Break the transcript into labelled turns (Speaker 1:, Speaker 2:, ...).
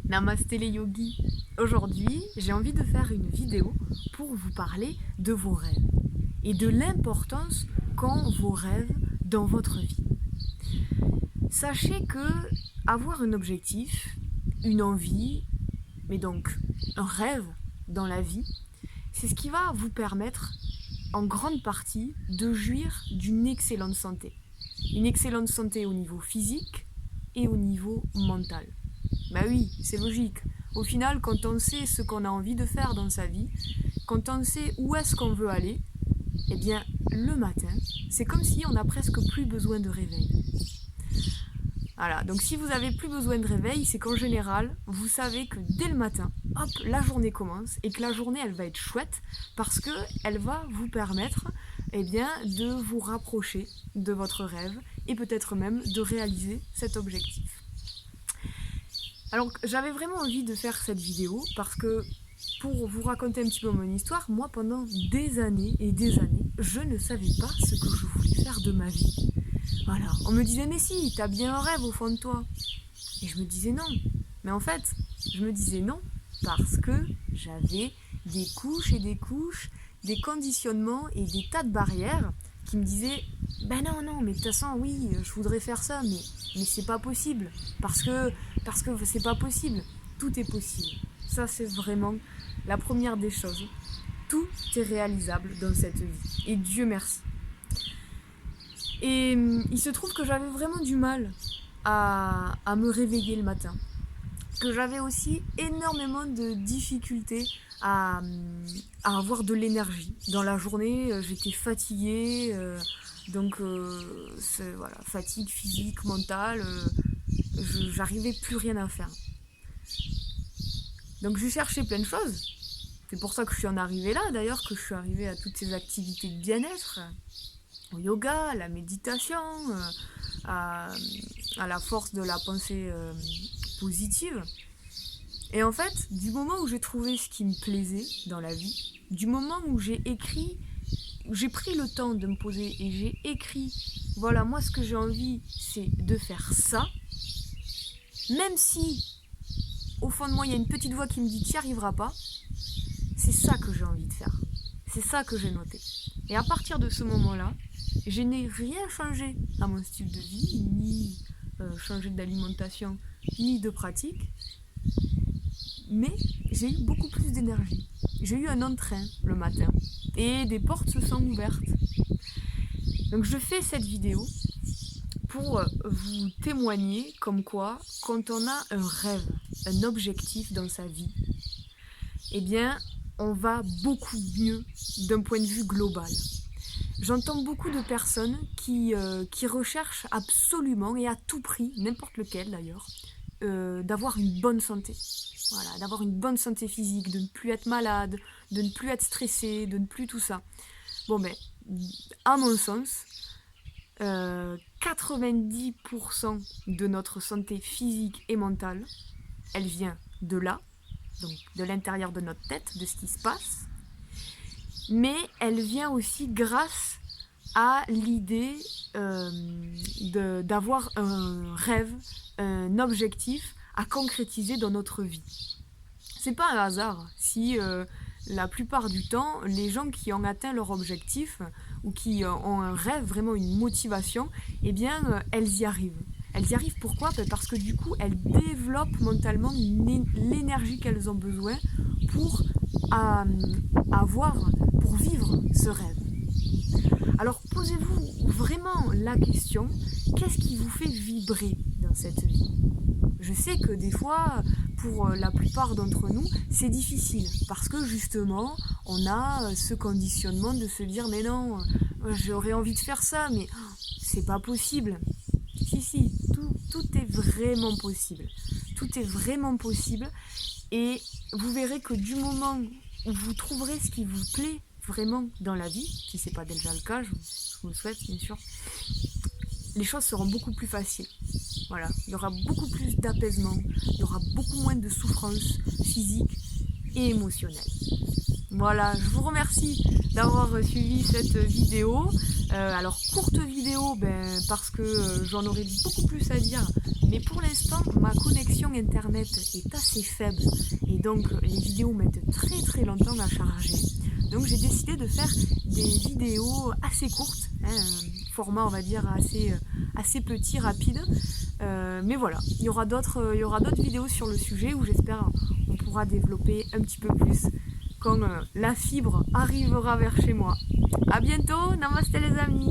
Speaker 1: Namasté les yogis. Aujourd'hui, j'ai envie de faire une vidéo pour vous parler de vos rêves et de l'importance qu'ont vos rêves dans votre vie. Sachez que avoir un objectif, une envie, mais donc un rêve dans la vie, c'est ce qui va vous permettre en grande partie de jouir d'une excellente santé. Une excellente santé au niveau physique et au niveau mental. Bah oui, c'est logique. Au final, quand on sait ce qu'on a envie de faire dans sa vie, quand on sait où est-ce qu'on veut aller, eh bien, le matin, c'est comme si on n'a presque plus besoin de réveil. Voilà, donc si vous n'avez plus besoin de réveil, c'est qu'en général, vous savez que dès le matin, hop, la journée commence et que la journée, elle va être chouette parce qu'elle va vous permettre de vous rapprocher de votre rêve et peut-être même de réaliser cet objectif. Alors, j'avais vraiment envie de faire cette vidéo parce que, pour vous raconter un petit peu mon histoire, moi, pendant des années et des années, je ne savais pas ce que je voulais faire de ma vie. Voilà, on me disait, mais si, t'as bien un rêve au fond de toi. Et je me disais non. Mais en fait, je me disais non parce que j'avais des couches et des couches, des conditionnements et des tas de barrières qui me disaient, ben non, mais de toute façon, oui, je voudrais faire ça, mais c'est pas possible. Parce que c'est pas possible. Tout est possible. Ça, c'est vraiment la première des choses. Tout est réalisable dans cette vie. Et Dieu merci. Et il se trouve que j'avais vraiment du mal à me réveiller le matin. Que j'avais aussi énormément de difficultés à avoir de l'énergie. Dans la journée, j'étais fatiguée. Voilà, fatigue physique, mentale. J'arrivais plus rien à faire. Donc j'ai cherché plein de choses. C'est pour ça que je suis en arrivée là, d'ailleurs, que je suis arrivée à toutes ces activités de bien-être, au yoga, à la méditation, à la force de la pensée positive. Et en fait, du moment où j'ai trouvé ce qui me plaisait dans la vie, du moment où j'ai pris le temps de me poser et j'ai écrit, voilà, moi ce que j'ai envie, c'est de faire ça, même si au fond de moi il y a une petite voix qui me dit t'y arriveras pas, c'est ça que j'ai envie de faire, c'est ça que j'ai noté. Et à partir de ce moment-là, je n'ai rien changé à mon style de vie, ni changé d'alimentation, ni de pratique, mais j'ai eu beaucoup plus d'énergie. J'ai eu un entrain le matin et des portes se sont ouvertes. Donc je fais cette vidéo pour vous témoigner comme quoi, quand on a un rêve, un objectif dans sa vie, eh bien, on va beaucoup mieux d'un point de vue global. J'entends beaucoup de personnes qui recherchent absolument et à tout prix, n'importe lequel d'ailleurs, d'avoir une bonne santé. Voilà, d'avoir une bonne santé physique, de ne plus être malade, de ne plus être stressé, de ne plus tout ça. Bon ben, à mon sens, 90% de notre santé physique et mentale, elle vient de là, donc de l'intérieur de notre tête, de ce qui se passe, mais elle vient aussi grâce à l'idée d'avoir un rêve, un objectif à concrétiser dans notre vie. C'est pas un hasard si la plupart du temps, les gens qui ont atteint leur objectif ou qui ont un rêve, vraiment une motivation, eh bien, elles y arrivent. Elles y arrivent pourquoi ? Parce que du coup, elles développent mentalement l'énergie qu'elles ont besoin pour vivre ce rêve. Alors posez-vous vraiment la question, qu'est-ce qui vous fait vibrer dans cette vie ? Je sais que des fois, pour la plupart d'entre nous, c'est difficile parce que justement, on a ce conditionnement de se dire mais non, j'aurais envie de faire ça, mais c'est pas possible. Si, tout est vraiment possible. Tout est vraiment possible et vous verrez que du moment où vous trouverez ce qui vous plaît vraiment dans la vie, si c'est pas déjà le cas, je vous le souhaite bien sûr, les choses seront beaucoup plus faciles. Voilà, il y aura beaucoup plus d'apaisement, il y aura beaucoup moins de souffrance physique et émotionnelle. Voilà, je vous remercie d'avoir suivi cette vidéo. Alors courte vidéo, parce que j'en aurais beaucoup plus à dire, Mais pour l'instant, ma connexion internet est assez faible et donc les vidéos mettent très très longtemps à charger. Donc j'ai décidé de faire des vidéos assez courtes, format on va dire assez petit, rapide. Mais voilà, il y aura d'autres vidéos sur le sujet où j'espère on pourra développer un petit peu plus quand la fibre arrivera vers chez moi. A bientôt, namaste les amis.